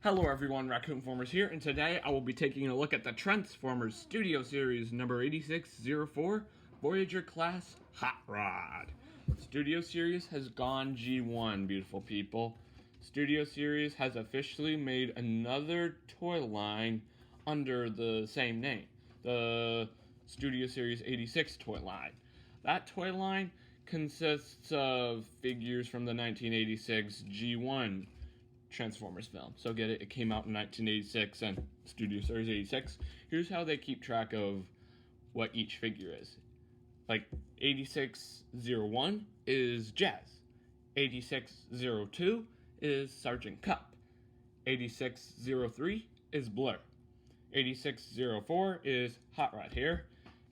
Hello everyone, Raccoon-Formers here, and today I will be taking a look at the Transformers Studio Series number 8604, Voyager Class Hot Rod. Studio Series has gone G1, beautiful people. Studio Series has officially made another toy line under the same name, the Studio Series 86 toy line. That toy line consists of figures from the 1986 G1 Transformers film. So get it, it came out in 1986 and Studio Series 86. Here's how they keep track of what each figure is. Like 8601 is Jazz. 8602 is Sergeant Cup. 8603 is Blur. 8604 is Hot Rod here.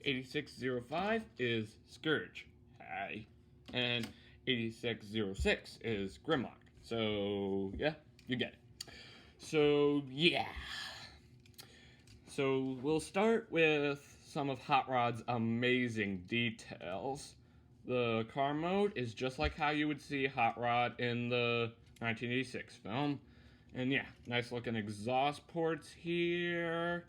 8605 is Scourge. Hi. And 8606 is Grimlock. So, yeah, you get it. So, yeah. So, we'll start with some of Hot Rod's amazing details. The car mode is just like how you would see Hot Rod in the 1986 film. And yeah, nice looking exhaust ports here.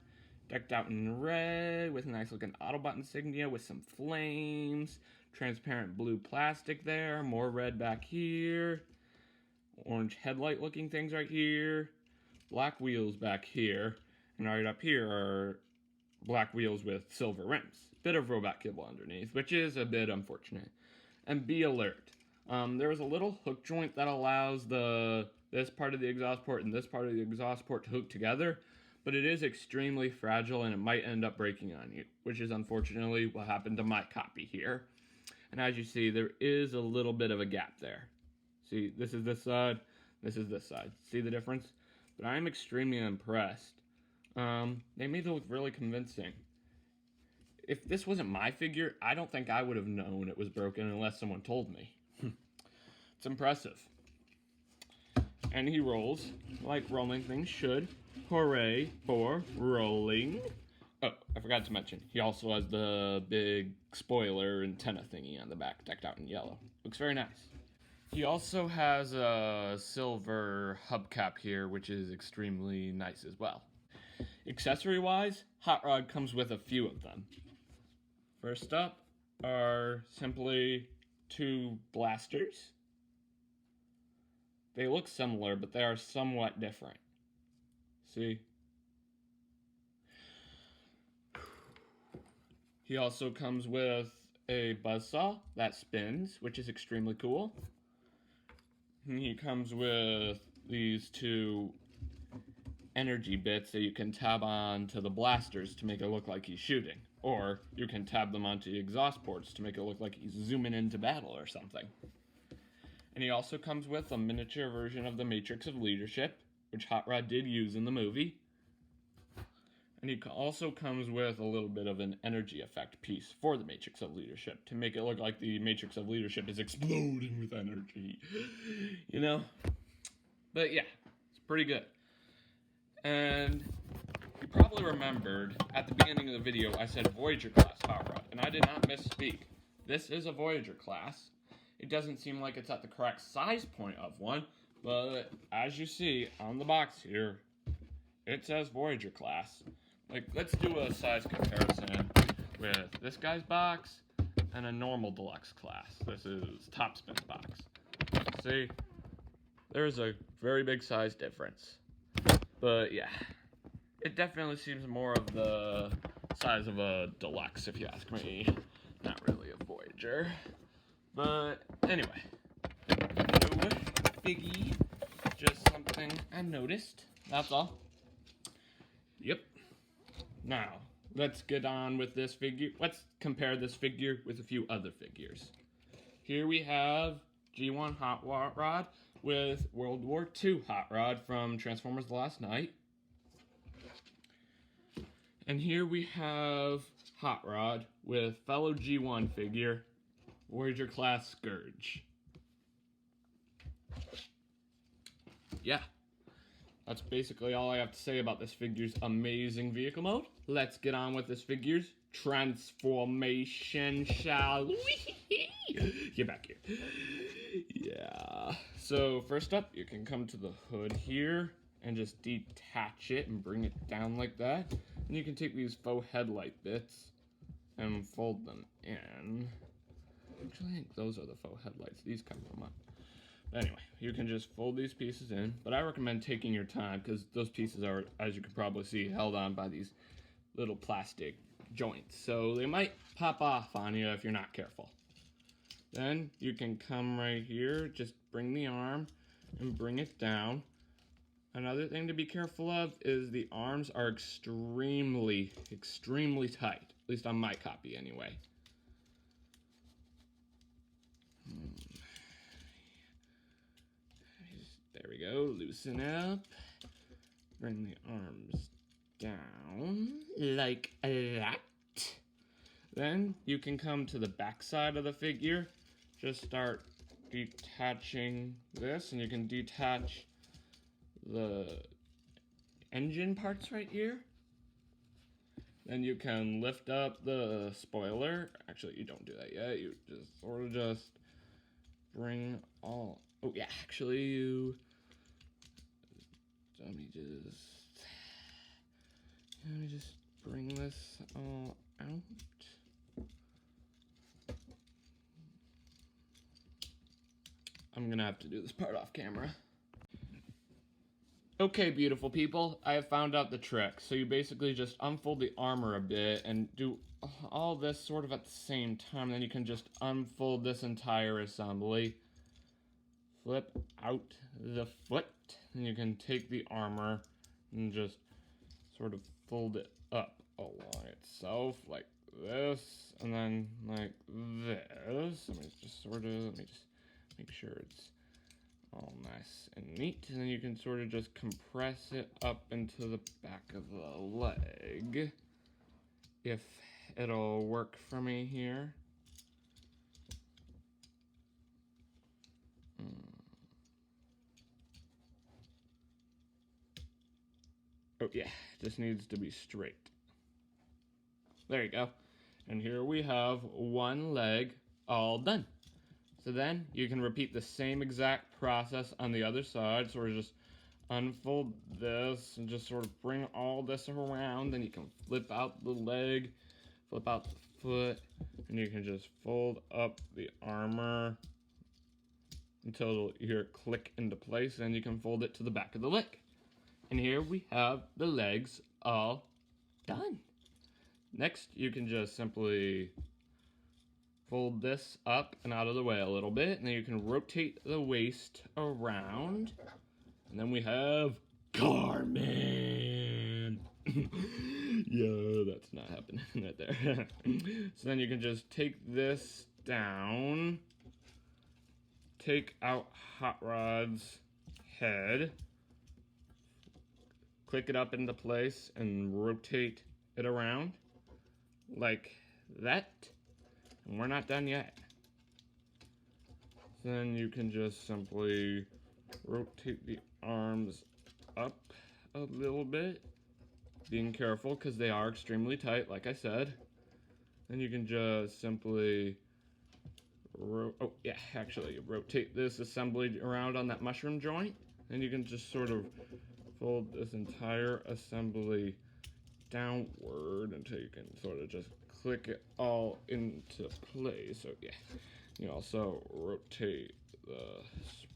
Decked out in red with a nice looking Autobot insignia with some flames. Transparent blue plastic there. More red back here. Orange headlight looking things right here, black wheels back here, and right up here are black wheels with silver rims. Bit of robot kibble underneath, which is a bit unfortunate. And be alert. There is a little hook joint that allows this part of the exhaust port and this part of the exhaust port to hook together, but it is extremely fragile and it might end up breaking on you, which is unfortunately what happened to my copy here. And as you see, there is a little bit of a gap there. See, this is this side, this is this side. See the difference? But I am extremely impressed. They made it look really convincing. If this wasn't my figure, I don't think I would have known it was broken unless someone told me. It's impressive. And he rolls like rolling things should. Hooray for rolling. Oh, I forgot to mention, he also has the big spoiler antenna thingy on the back, decked out in yellow. Looks very nice. He also has a silver hubcap here, which is extremely nice as well. Accessory-wise, Hot Rod comes with a few of them. First up are simply two blasters. They look similar, but they are somewhat different. See? He also comes with a buzzsaw that spins, which is extremely cool. He comes with these two energy bits that you can tab on to the blasters to make it look like he's shooting. Or you can tab them onto the exhaust ports to make it look like he's zooming into battle or something. And he also comes with a miniature version of the Matrix of Leadership, which Hot Rod did use in the movie. And he also comes with a little bit of an energy effect piece for the Matrix of Leadership to make it look like the Matrix of Leadership is exploding with energy. You know? But yeah, it's pretty good. And you probably remembered at the beginning of the video I said Voyager class Hot Rod, and I did not misspeak. This is a Voyager class. It doesn't seem like it's at the correct size point of one, but as you see on the box here, it says Voyager class. Like, let's do a size comparison with this guy's box and a normal deluxe class. This is Topspin's box. See, there's a very big size difference. But yeah, it definitely seems more of the size of a deluxe, if you ask me. Not really a Voyager. But anyway, no biggie, just something I noticed, that's all. Yep. Now, let's get on with this figure. Let's compare this figure with a few other figures. Here we have G1 Hot Rod with World War II Hot Rod from Transformers The Last Night. And here we have Hot Rod with fellow G1 figure, Voyager Class Scourge. Yeah. That's basically all I have to say about this figure's amazing vehicle mode. Let's get on with this figure's transformation, shall we? Get back here. Yeah. So first up, you can come to the hood here, and just detach it and bring it down like that. And you can take these faux headlight bits and fold them in. Actually, I think those are the faux headlights. These come from up. But anyway, you can just fold these pieces in, but I recommend taking your time because those pieces are, as you can probably see, held on by these little plastic joints. So they might pop off on you if you're not careful. Then you can come right here, just bring the arm and bring it down. Another thing to be careful of is the arms are extremely tight, at least on my copy anyway. There we go, loosen up. Bring the arms down like that. Then you can come to the back side of the figure. Just start detaching this, and you can detach the engine parts right here. Then you can lift up the spoiler. Actually, you don't do that yet. You just sort of just bring all... Oh yeah, actually you... Let me just bring this all out. I'm gonna have to do this part off camera. Okay, beautiful people, I have found out the trick. So you basically just unfold the armor a bit and do all this sort of at the same time. Then you can just unfold this entire assembly. Flip out the foot, and you can take the armor and just sort of fold it up along itself like this, and then like this. Let me just make sure it's all nice and neat, and then you can sort of just compress it up into the back of the leg, if it'll work for me here. Oh yeah, just needs to be straight. There you go. And here we have one leg all done. So then you can repeat the same exact process on the other side. So we're just unfold this and just sort of bring all this around. Then you can flip out the leg, flip out the foot, and you can just fold up the armor until you hear it click into place, and you can fold it to the back of the leg. And here we have the legs all done. Next, you can just simply fold this up and out of the way a little bit, and then you can rotate the waist around. And then we have Carmen. Yeah, that's not happening right there. So then you can just take this down, take out Hot Rod's head, click it up into place, and rotate it around like that. And we're not done yet. Then you can just simply rotate the arms up a little bit, being careful because they are extremely tight, like I said. Then you can just simply rotate this assembly around on that mushroom joint, and you can just sort of fold this entire assembly downward until you can sort of just click it all into place. So yeah, you also rotate the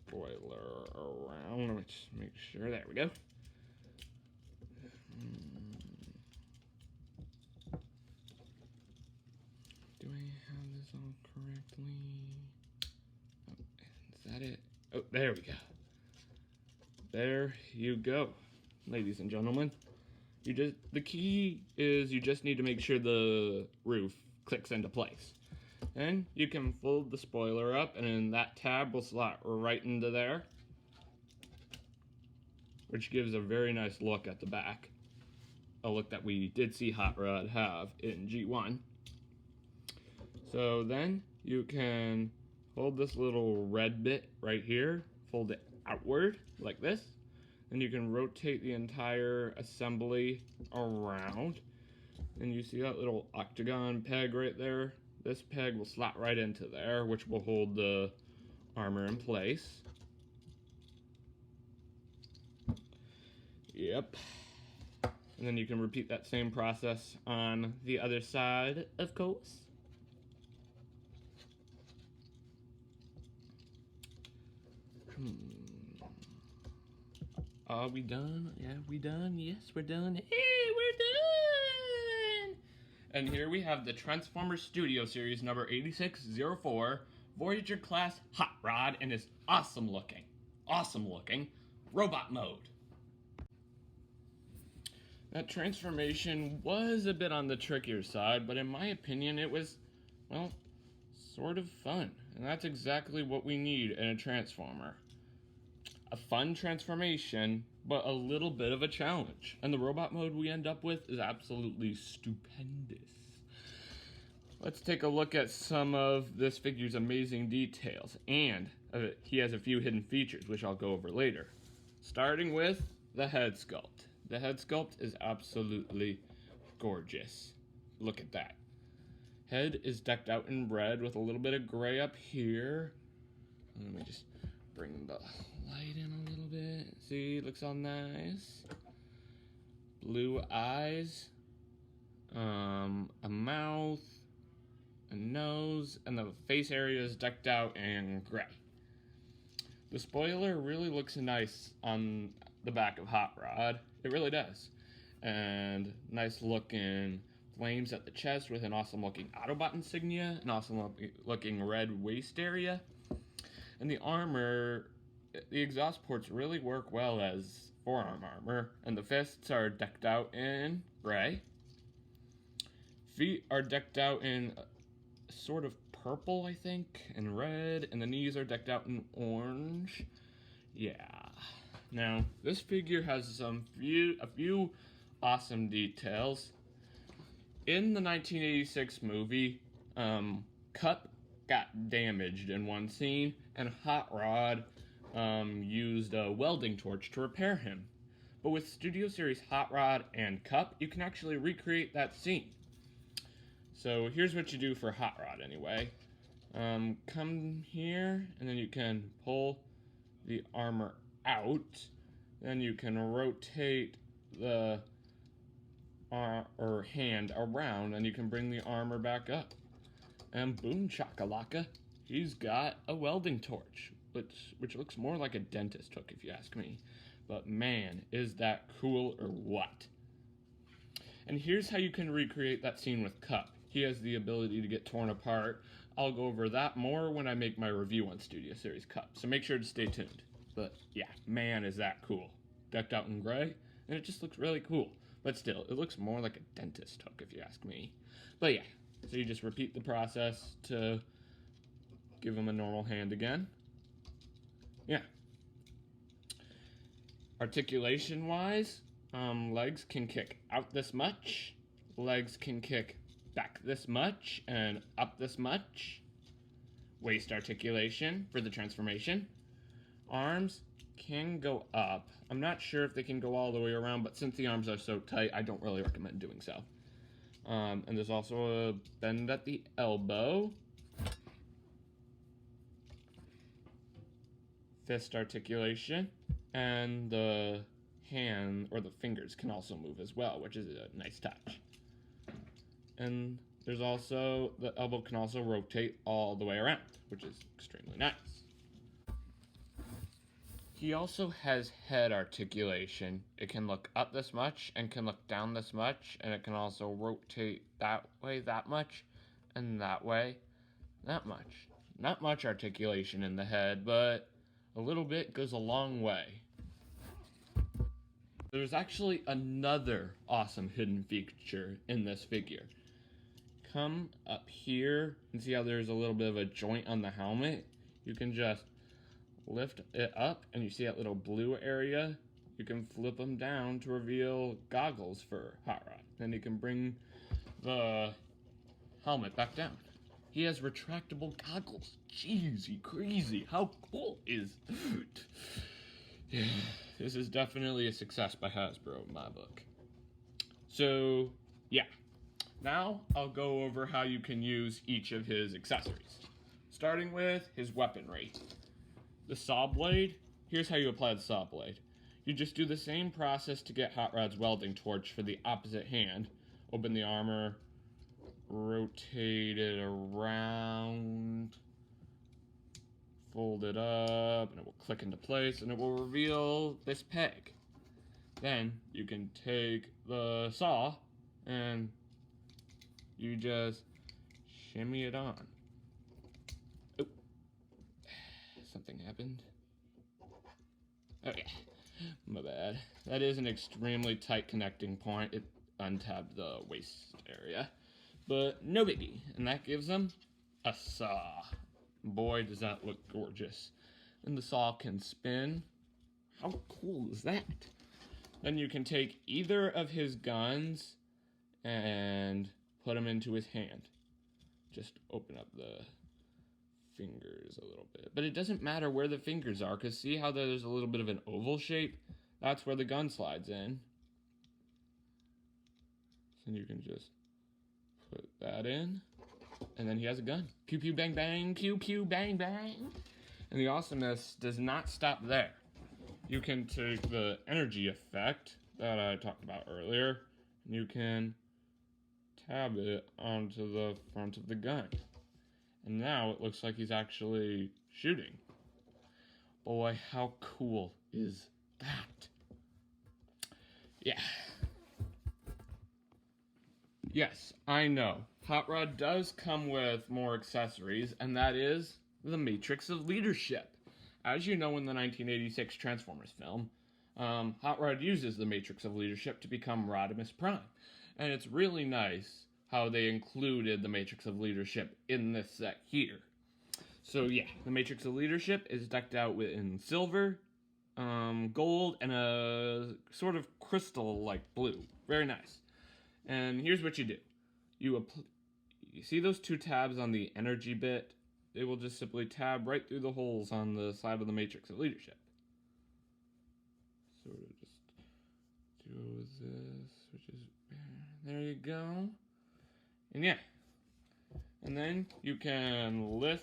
spoiler around. Let me just make sure. There we go. Do I have this all correctly? Oh, is that it? Oh, there we go. There you go, ladies and gentlemen. The key is you just need to make sure the roof clicks into place. Then you can fold the spoiler up, and then that tab will slot right into there, which gives a very nice look at the back. A look that we did see Hot Rod have in G1. So then you can hold this little red bit right here, fold it outward like this. Then you can rotate the entire assembly around. And you see that little octagon peg right there? This peg will slot right into there, which will hold the armor in place. Yep. And then you can repeat that same process on the other side, of course. Are we done? Yeah, we done? Yes, we're done. Hey, we're done! And here we have the Transformers Studio Series number 8604 Voyager class hot rod in his awesome looking robot mode. That transformation was a bit on the trickier side, but in my opinion it was, well, sort of fun. And that's exactly what we need in a Transformer. A fun transformation, but a little bit of a challenge. And the robot mode we end up with is absolutely stupendous. Let's take a look at some of this figure's amazing details. And he has a few hidden features, which I'll go over later. Starting with the head sculpt. The head sculpt is absolutely gorgeous. Look at that. Head is decked out in red with a little bit of gray up here. Let me just bring the light in a little bit. See, looks all nice. Blue eyes, a mouth, a nose, and the face area is decked out in gray. The spoiler really looks nice on the back of Hot Rod. It really does. And nice looking flames at the chest with an awesome looking Autobot insignia, an awesome looking red waist area. And the armor, the exhaust ports really work well as forearm armor, and the fists are decked out in gray. Feet are decked out in sort of purple, I think, and red, and the knees are decked out in orange. Yeah. Now, this figure has a few awesome details. In the 1986 movie, Cup got damaged in one scene, and Hot Rod used a welding torch to repair him. But with Studio Series Hot Rod and Cup, you can actually recreate that scene. So here's what you do for Hot Rod anyway. Come here, and then you can pull the armor out. Then you can rotate the hand around, and you can bring the armor back up. And boom chakalaka, he's got a welding torch, which looks more like a dentist hook if you ask me. But man, is that cool or what? And here's how you can recreate that scene with Cup. He has the ability to get torn apart. I'll go over that more when I make my review on Studio Series Cup, so make sure to stay tuned. But yeah, man, is that cool. Decked out in gray, and it just looks really cool. But still, it looks more like a dentist hook if you ask me. But yeah, so you just repeat the process to give him a normal hand again. Yeah. Articulation-wise, legs can kick out this much. Legs can kick back this much and up this much. Waist articulation for the transformation. Arms can go up. I'm not sure if they can go all the way around, but since the arms are so tight, I don't really recommend doing so. And there's also a bend at the elbow. Fist articulation. And the hand, or the fingers, can also move as well, which is a nice touch. And there's also, the elbow can also rotate all the way around, which is extremely nice. He also has head articulation. It can look up this much and can look down this much, and it can also rotate that way that much, and that way that much. Not much articulation in the head, but a little bit goes a long way. There's actually another awesome hidden feature in this figure. Come up here and see how there's a little bit of a joint on the helmet? You can just lift it up, and you see that little blue area? You can flip them down to reveal goggles for Hot Rod. Then you can bring the helmet back down. He has retractable goggles. Jeezy crazy. How cool is that? Yeah, this is definitely a success by Hasbro in my book. So, yeah. Now, I'll go over how you can use each of his accessories. Starting with his weaponry. The saw blade, here's how you apply the saw blade. You just do the same process to get Hot Rod's welding torch for the opposite hand. Open the armor, rotate it around, fold it up, and it will click into place, and it will reveal this peg. Then you can take the saw and you just shimmy it on. Oh, something happened. Oh yeah, my bad. That is an extremely tight connecting point. It untabbed the waist area, but no biggie. And that gives them a saw. Boy, does that look gorgeous. And the saw can spin. How cool is that? Then you can take either of his guns and put them into his hand. Just open up the fingers a little bit. But it doesn't matter where the fingers are, because see how there's a little bit of an oval shape? That's where the gun slides in. So you can just put that in, and then he has a gun. Pew pew bang bang, pew pew bang bang. And the awesomeness does not stop there. You can take the energy effect that I talked about earlier, and you can tab it onto the front of the gun. And now it looks like he's actually shooting. Boy, how cool is that? Yeah. Yes, I know. Hot Rod does come with more accessories, and that is the Matrix of Leadership. As you know, in the 1986 Transformers film, Hot Rod uses the Matrix of Leadership to become Rodimus Prime. And it's really nice how they included the Matrix of Leadership in this set here. So yeah, the Matrix of Leadership is decked out in silver, gold, and a sort of crystal-like blue. Very nice. And here's what you do. You see those two tabs on the energy bit? They will just simply tab right through the holes on the side of the Matrix of Leadership. Sort of just do this, which is, there you go. And yeah. And then you can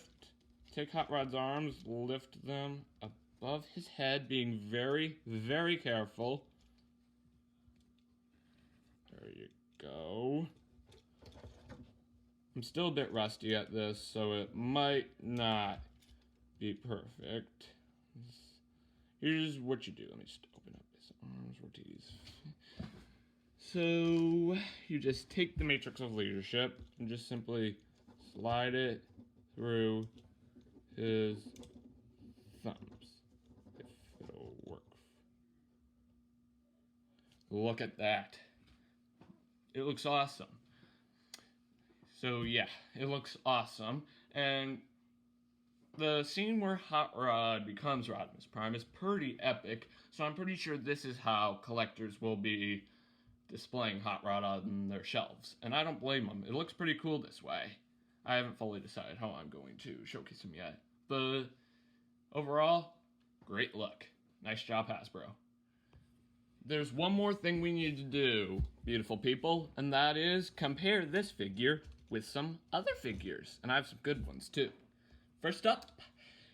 take Hot Rod's arms, lift them above his head, being very, very careful. There you go. I'm still a bit rusty at this, so it might not be perfect. Here's what you do. Let me just open up his arms, rotate these. So you just take the Matrix of Leadership and just simply slide it through his thumbs, if it'll work. Look at that. It looks awesome. So yeah, it looks awesome. And the scene where Hot Rod becomes Rodimus Prime is pretty epic, so I'm pretty sure this is how collectors will be displaying Hot Rod on their shelves. And I don't blame them. It looks pretty cool this way. I haven't fully decided how I'm going to showcase him yet. But overall, great look. Nice job, Hasbro. There's one more thing we need to do, beautiful people, and that is compare this figure with some other figures. And I have some good ones, too. First up,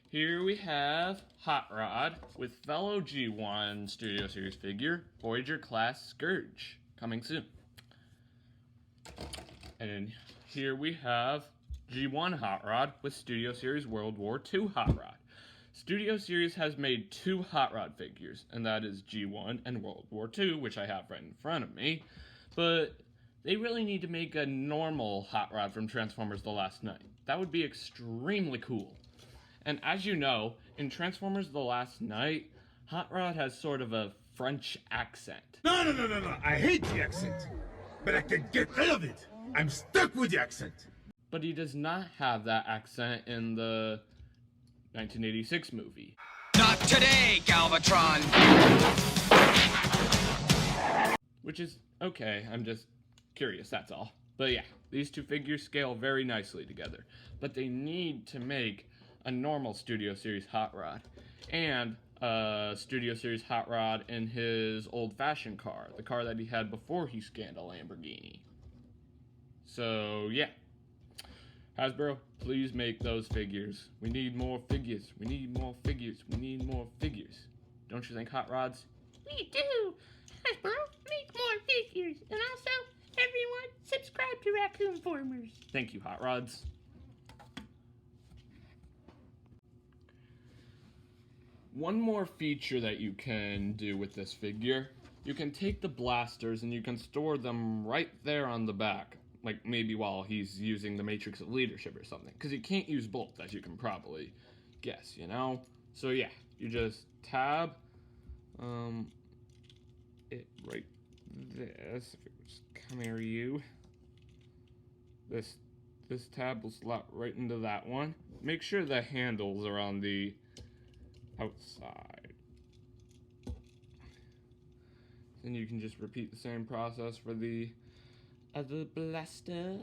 here we have Hot Rod with fellow G1 Studio Series figure, Voyager Class Scourge, coming soon. And here we have G1 Hot Rod with Studio Series World War II Hot Rod. Studio Series has made two Hot Rod figures, and that is G1 and World War II, which I have right in front of me. But they really need to make a normal Hot Rod from Transformers: The Last Knight. That would be extremely cool. And as you know, in Transformers: The Last Knight, Hot Rod has sort of a French accent. No. I hate the accent. But I can get rid of it. I'm stuck with the accent. But he does not have that accent in the 1986 movie. Not today, Galvatron! Which is okay, I'm just curious, that's all. But yeah, these two figures scale very nicely together. But they need to make a normal Studio Series Hot Rod. And a Studio Series Hot Rod in his old-fashioned car. The car that he had before he scanned a Lamborghini. So yeah. Hasbro, please make those figures. We need more figures. We need more figures. We need more figures. Don't you think, Hot Rods? we do. Hasbro, make more figures. And also, everyone, subscribe to Raccoon-Formers. Thank you, Hot Rods. One more feature that you can do with this figure, you can take the blasters and you can store them right there on the back. Like maybe while he's using the Matrix of Leadership or something. Because he can't use both, as you can probably guess, you know? So yeah, you just tab it right this. If it was come here, you. This tab will slot right into that one. Make sure the handles are on the outside. Then you can just repeat the same process for the other blaster.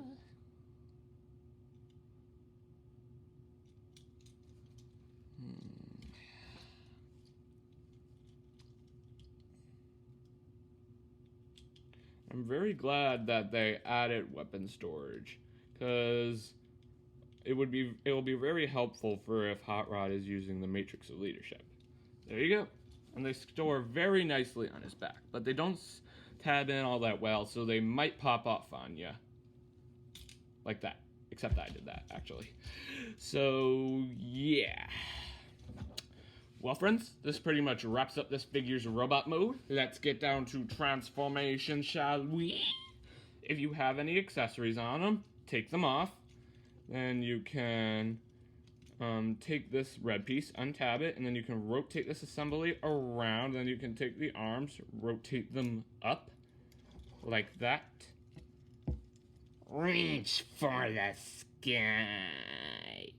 I'm very glad that they added weapon storage, because it will be very helpful for if Hot Rod is using the Matrix of Leadership. There you go. And they store very nicely on his back, but they don't tab in all that well, so they might pop off on you. Like that. Except I did that, actually. So, yeah. Well, friends, this pretty much wraps up this figure's robot mode. Let's get down to transformation, shall we? If you have any accessories on them, take them off. Then you can take this red piece, untab it, and then you can rotate this assembly around. Then you can take the arms, rotate them up, like that. Reach for the sky.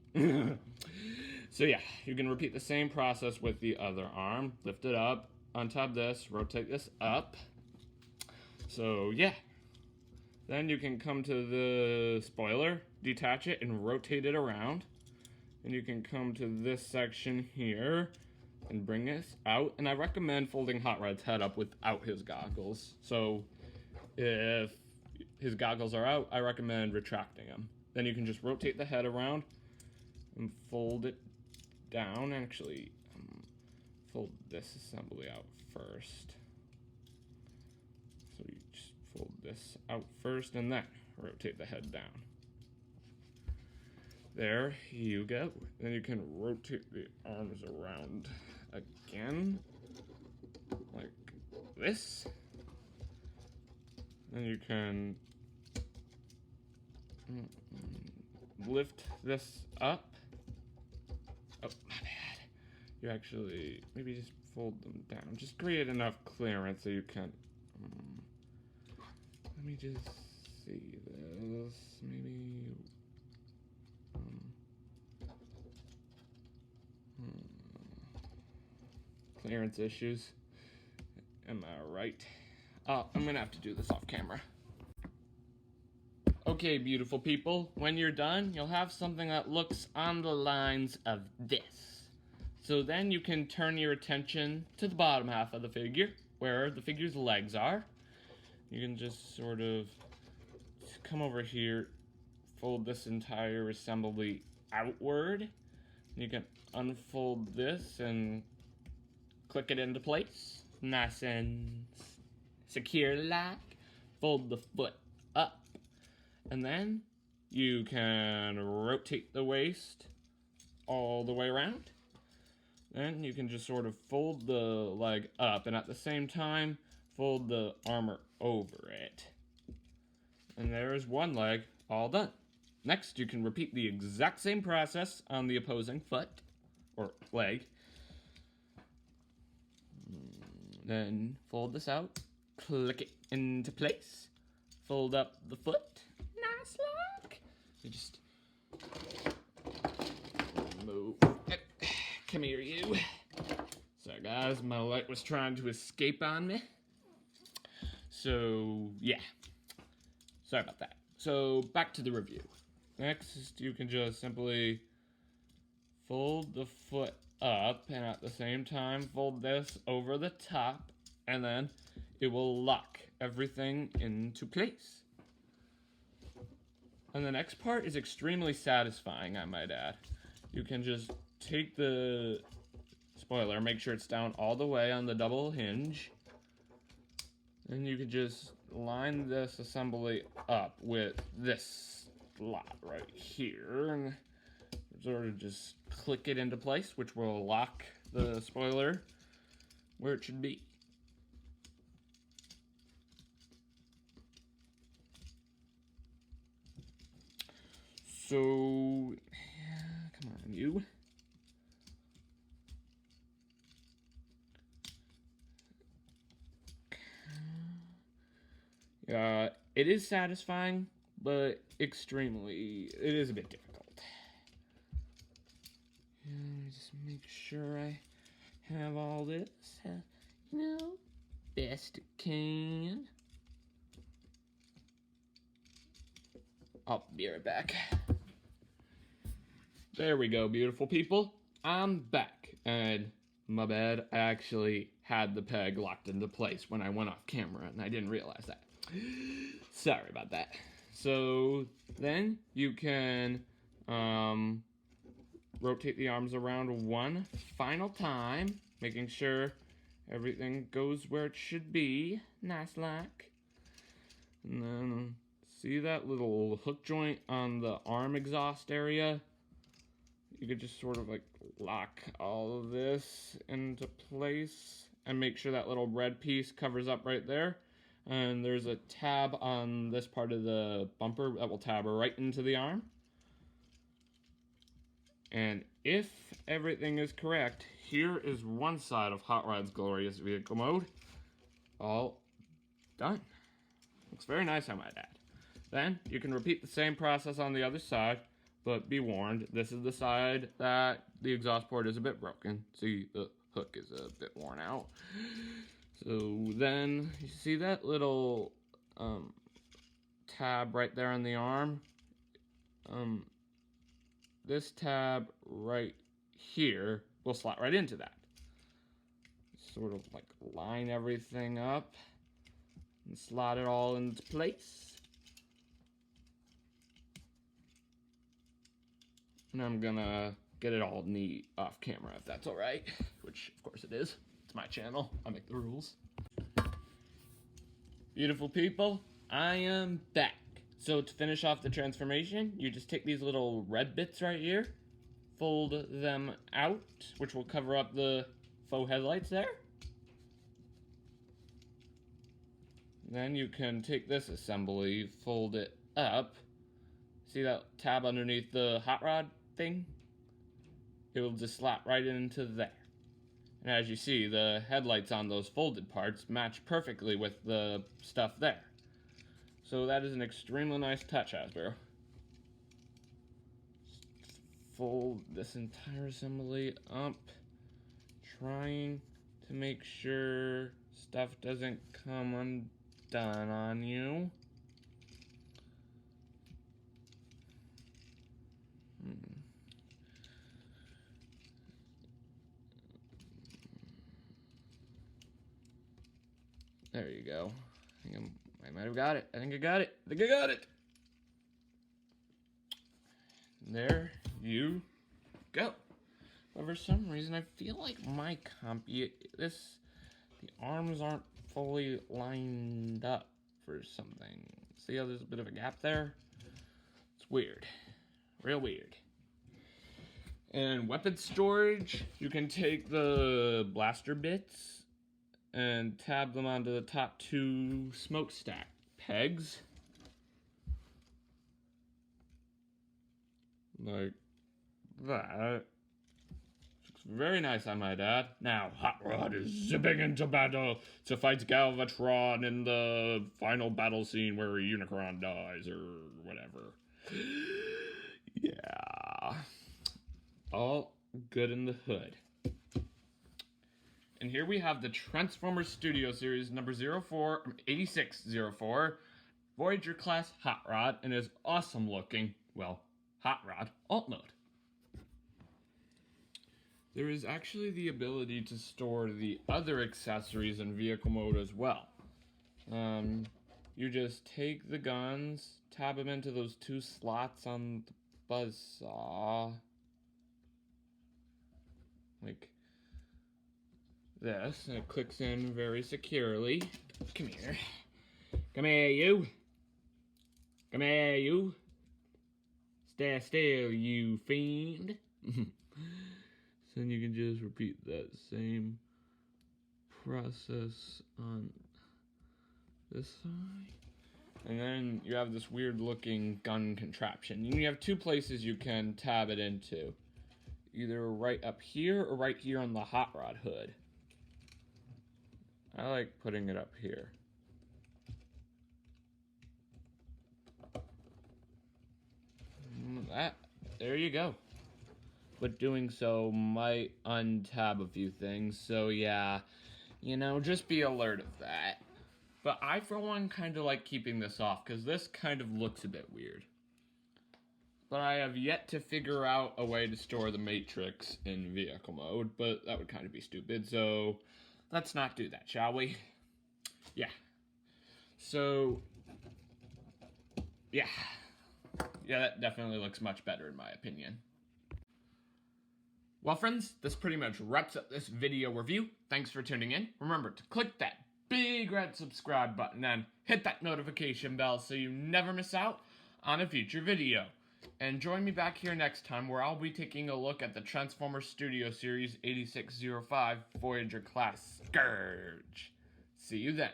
So yeah, you can repeat the same process with the other arm. Lift it up, untab this, rotate this up. So yeah. Then you can come to the spoiler, detach it, and rotate it around. And you can come to this section here and bring this out. And I recommend folding Hot Rod's head up without his goggles. So if his goggles are out, I recommend retracting them. Then you can just rotate the head around and fold it down. Actually, fold this assembly out first. So you just fold this out first and then rotate the head down. There you go. Then you can rotate the arms around again, like this. Then you can lift this up. Oh, my bad. You actually, maybe just fold them down. Just create enough clearance so you can, let me just see this, maybe, clearance issues. Am I right? Oh, I'm gonna have to do this off camera. Okay, beautiful people, when you're done, you'll have something that looks on the lines of this. So then you can turn your attention to the bottom half of the figure, where the figure's legs are. You can just sort of come over here, fold this entire assembly outward. You can unfold this and click it into place. Nice and secure like. Fold the foot up. And then you can rotate the waist all the way around. Then you can just sort of fold the leg up and at the same time fold the armor over it. And there's one leg all done. Next, you can repeat the exact same process on the opposing foot or leg. Then fold this out, click it into place, fold up the foot. Nice look. You just move it. Come here, you. Sorry, guys, my light was trying to escape on me. So, yeah. Sorry about that. So, back to the review. Next, you can just simply fold the foot up and at the same time fold this over the top, and then it will lock everything into place. And the next part is extremely satisfying, I might add. You can just take the spoiler, make sure it's down all the way on the double hinge. And you can just line this assembly up with this slot right here. And sort of just click it into place, which will lock the spoiler where it should be. So, come on, you. It is satisfying, but it is a bit difficult. Just make sure I have all this, best it can. I'll be right back. There we go, beautiful people. I'm back, and my bad, I actually had the peg locked into place when I went off camera, and I didn't realize that. Sorry about that. So then you can rotate the arms around one final time, making sure everything goes where it should be, nice like. And then see that little hook joint on the arm exhaust area? You could just sort of like lock all of this into place and make sure that little red piece covers up right there. And there's a tab on this part of the bumper that will tab right into the arm. And if everything is correct, here is one side of Hot Rod's glorious vehicle mode. All done. Looks very nice, I might add. Then you can repeat the same process on the other side, but be warned, this is the side that the exhaust port is a bit broken. See, the hook is a bit worn out. So then, you see that little tab right there on the arm? This tab right here will slot right into that. Sort of like line everything up and slot it all into place. And I'm gonna get it all neat off camera if that's alright, which of course it is. It's my channel, I make the rules. Beautiful people, I am back. So to finish off the transformation, you just take these little red bits right here, fold them out, which will cover up the faux headlights there. Then you can take this assembly, fold it up. See that tab underneath the hot rod thing? It will just slot right into there. And as you see, the headlights on those folded parts match perfectly with the stuff there. So that is an extremely nice touch, Hasbro. Fold this entire assembly up, trying to make sure stuff doesn't come undone on you. There you go. I might have got it. I think I got it. There you go. But for some reason, I feel like my copy, the arms aren't fully lined up for something. See how there's a bit of a gap there? It's weird. Real weird. And weapon storage, you can take the blaster bits and tab them onto the top two smokestack pegs. Like that. Looks very nice, I might add. Now, Hot Rod is zipping into battle to fight Galvatron in the final battle scene where Unicron dies or whatever. Yeah. All good in the hood. And here we have the Transformers Studio Series number 8604 Voyager class Hot Rod and his awesome looking, well, Hot Rod alt mode. There is actually the ability to store the other accessories in vehicle mode as well. You just take the guns, tab them into those two slots on the buzzsaw. Like this, and it clicks in very securely. Come here. Come here, you. Come here, you. Stay still, you fiend. So then you can just repeat that same process on this side. And then you have this weird looking gun contraption. And you have two places you can tab it into. Either right up here or right here on the hot rod hood. I like putting it up here. There you go. But doing so might untab a few things, so yeah, you know, just be alert of that. But I, for one, kind of like keeping this off, because this kind of looks a bit weird. But I have yet to figure out a way to store the matrix in vehicle mode, but that would kind of be stupid, so let's not do that, shall we? Yeah. So, yeah. Yeah, that definitely looks much better in my opinion. Well, friends, this pretty much wraps up this video review. Thanks for tuning in. Remember to click that big red subscribe button and hit that notification bell so you never miss out on a future video. And join me back here next time where I'll be taking a look at the Transformers Studio Series 8605 Voyager Class Scourge. See you then.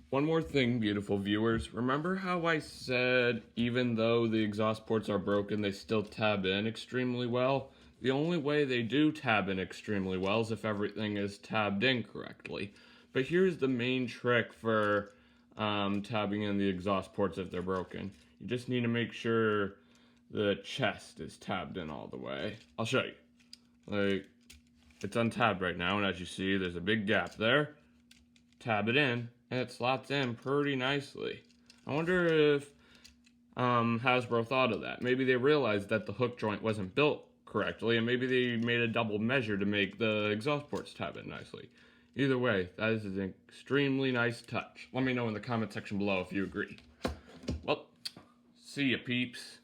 One more thing, beautiful viewers. Remember how I said even though the exhaust ports are broken, they still tab in extremely well? The only way they do tab in extremely well is if everything is tabbed in correctly. But here's the main trick for tabbing in the exhaust ports if they're broken. You just need to make sure the chest is tabbed in all the way. I'll show you. Like, it's untabbed right now, and as you see, there's a big gap there. Tab it in, and it slots in pretty nicely. I wonder if Hasbro thought of that. Maybe they realized that the hook joint wasn't built correctly, and maybe they made a double measure to make the exhaust ports tab in nicely. Either way, that is an extremely nice touch. Let me know in the comment section below if you agree. Well, see ya, peeps.